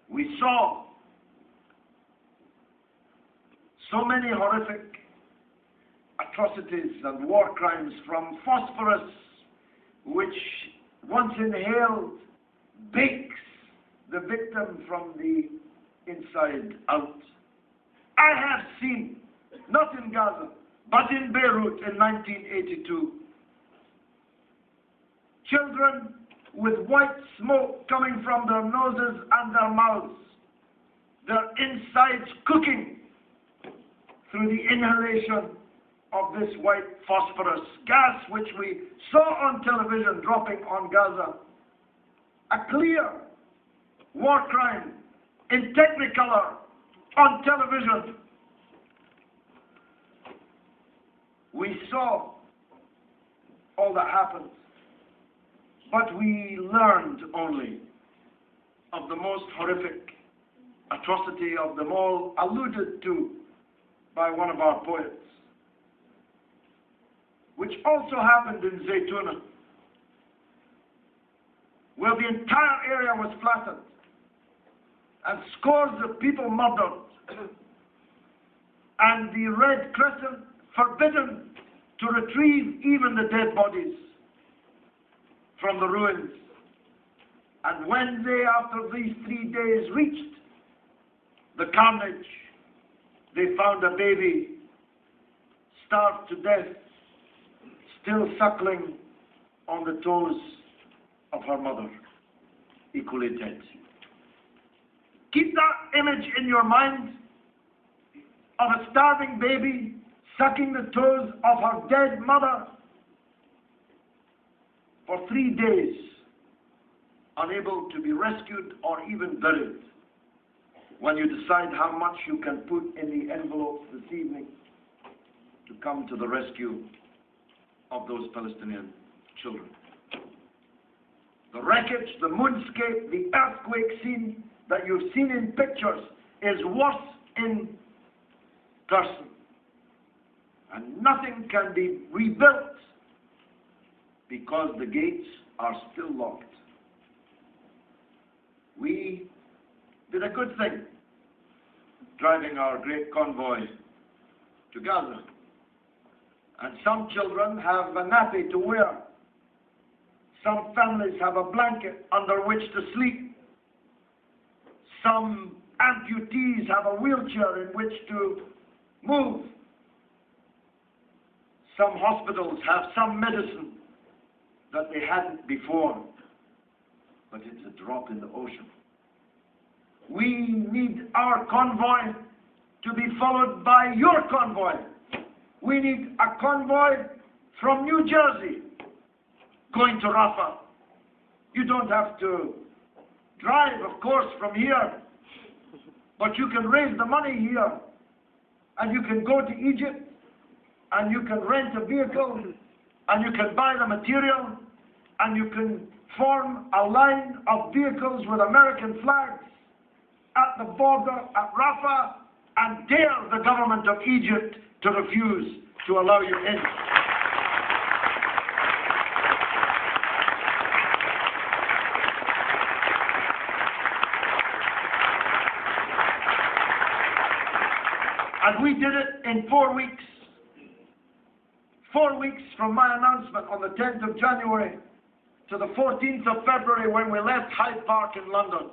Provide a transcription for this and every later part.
We saw so many horrific atrocities and war crimes, from phosphorus, which once inhaled bakes the victim from the inside out. I have seen, not in Gaza, but in Beirut in 1982, children with white smoke coming from their noses and their mouths, their insides cooking through the inhalation of this white phosphorus gas, which we saw on television dropping on Gaza. A clear war crime in Technicolor on television. We saw all that happened, but we learned only of the most horrific atrocity of them all, alluded to by one of our poets, which also happened in Zaytuna, where the entire area was flattened and scores of people murdered, and the Red Crescent forbidden to retrieve even the dead bodies from the ruins. And when they, after these 3 days, reached the carnage, they found a baby starved to death, still suckling on the toes of her mother, equally dead. Keep that image in your mind of a starving baby sucking the toes of her dead mother for 3 days, unable to be rescued or even buried. When you decide how much you can put in the envelopes this evening to come to the rescue of those Palestinian children. The wreckage, the moonscape, the earthquake scene that you've seen in pictures is worse in person. And nothing can be rebuilt because the gates are still locked. We did a good thing driving our great convoy to Gaza. And some children have a nappy to wear. Some families have a blanket under which to sleep. Some amputees have a wheelchair in which to move. Some hospitals have some medicine that they hadn't before. But it's a drop in the ocean. We need our convoy to be followed by your convoy. We need a convoy from New Jersey going to Rafah. You don't have to drive, of course, from here, but you can raise the money here, and you can go to Egypt, and you can rent a vehicle, and you can buy the material, and you can form a line of vehicles with American flags at the border at Rafah, and dare the government of Egypt to refuse to allow you in. And we did it in 4 weeks. 4 weeks from my announcement on the 10th of January to the 14th of February, when we left Hyde Park in London,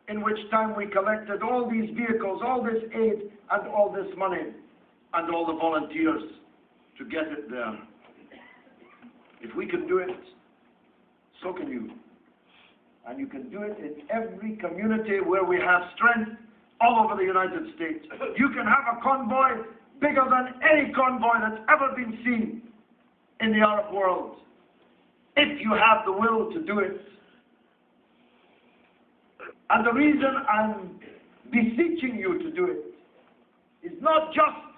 in which time we collected all these vehicles, all this aid, and all this money, and all the volunteers to get it there. If we can do it, so can you. And you can do it in every community where we have strength all over the United States. You can have a convoy bigger than any convoy that's ever been seen in the Arab world, if you have the will to do it. And the reason I'm beseeching you to do it is not just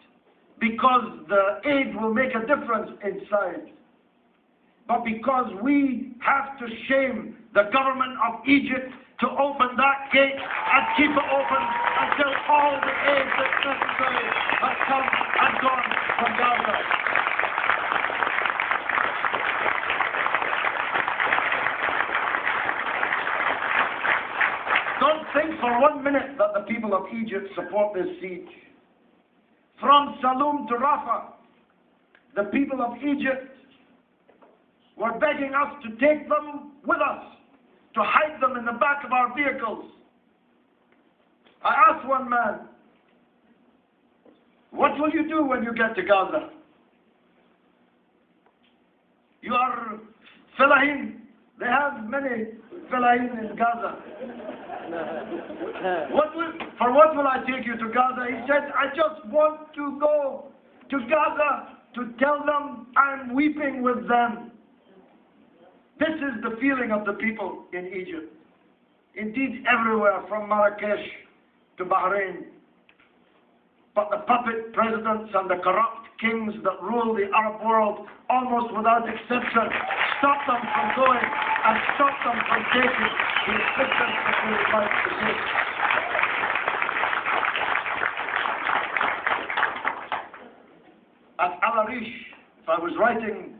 because the aid will make a difference inside, but because we have to shame the government of Egypt to open that gate and keep it open until all the aid that's necessary has come and gone from Gaza. Don't think for 1 minute that the people of Egypt support this siege. From Saloum to Rafah, the people of Egypt were begging us to take them with us, to hide them in the back of our vehicles. I asked one man, what will you do when you get to Gaza? You are Fellahin. They have many Fellahin in Gaza. For what will I take you to Gaza? He said, I just want to go to Gaza to tell them I'm weeping with them. This is the feeling of the people in Egypt. Indeed, everywhere from Marrakesh to Bahrain. But the puppet presidents and the corrupt kings that rule the Arab world, almost without exception, stop them from going and stop them from taking the assistance that they would like to take. At Al Arish, if I was writing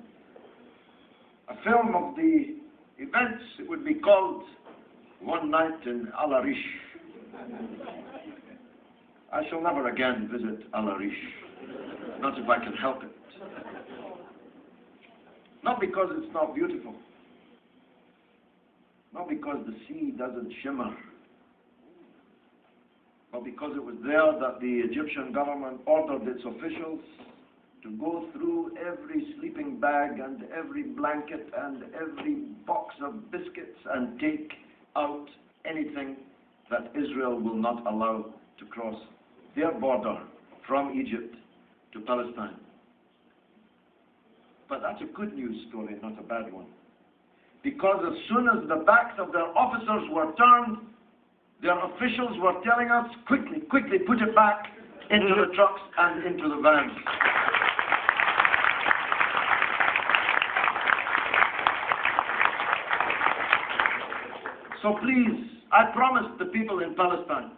a film of the events, it would be called One Night in Al Arish. I shall never again visit Al Arish, not if I can help it. Not because it's not beautiful, not because the sea doesn't shimmer, but because it was there that the Egyptian government ordered its officials to go through every sleeping bag and every blanket and every box of biscuits and take out anything that Israel will not allow to cross their border from Egypt to Palestine. But that's a good news story, not a bad one. Because as soon as the backs of their officers were turned, their officials were telling us, quickly, quickly, put it back into the trucks and into the vans. So please, I promised the people in Palestine,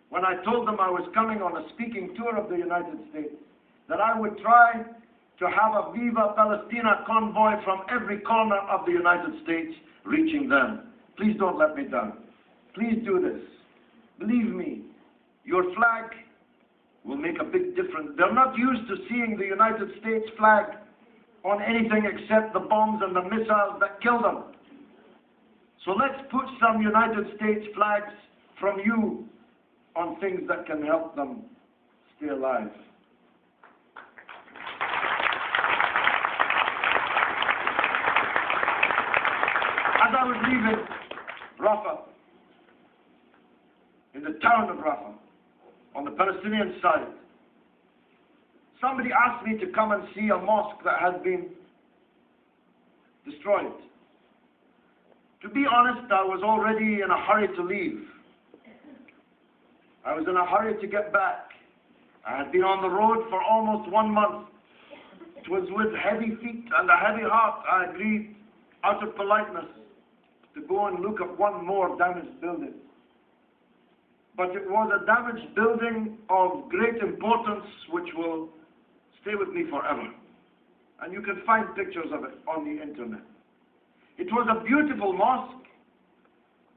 when I told them I was coming on a speaking tour of the United States, that I would try to have a Viva Palestina convoy from every corner of the United States reaching them. Please don't let me down. Please do this. Believe me, your flag will make a big difference. They're not used to seeing the United States flag on anything except the bombs and the missiles that kill them. So let's put some United States flags from you on things that can help them stay alive. As I was leaving Rafah, in the town of Rafah, on the Palestinian side, somebody asked me to come and see a mosque that had been destroyed. To be honest, I was already in a hurry to leave. I was in a hurry to get back. I had been on the road for almost 1 month. It was with heavy feet and a heavy heart I agreed, out of politeness, to go and look at one more damaged building. But it was a damaged building of great importance which will stay with me forever. And you can find pictures of it on the internet. It was a beautiful mosque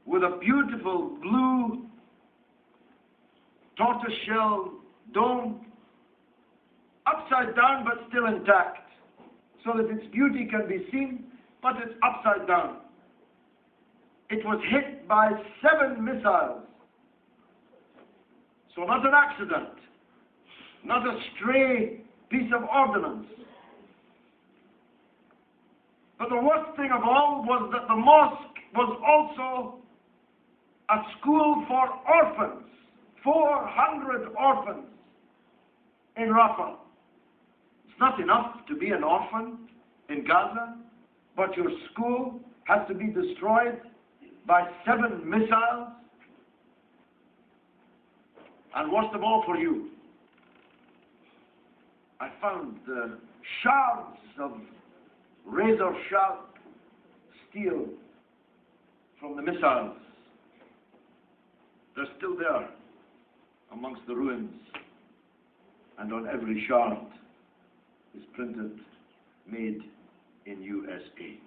with a beautiful blue tortoiseshell dome, upside down but still intact, so that its beauty can be seen, but it's upside down. It was hit by 7 missiles. So not an accident, not a stray piece of ordnance. But the worst thing of all was that the mosque was also a school for orphans, 400 orphans in Rafah. It's not enough to be an orphan in Gaza, but your school has to be destroyed by 7 missiles. And worst of all for you, I found the shards of razor-sharp steel from the missiles. They're still there amongst the ruins, and on every shard is printed, made in USA.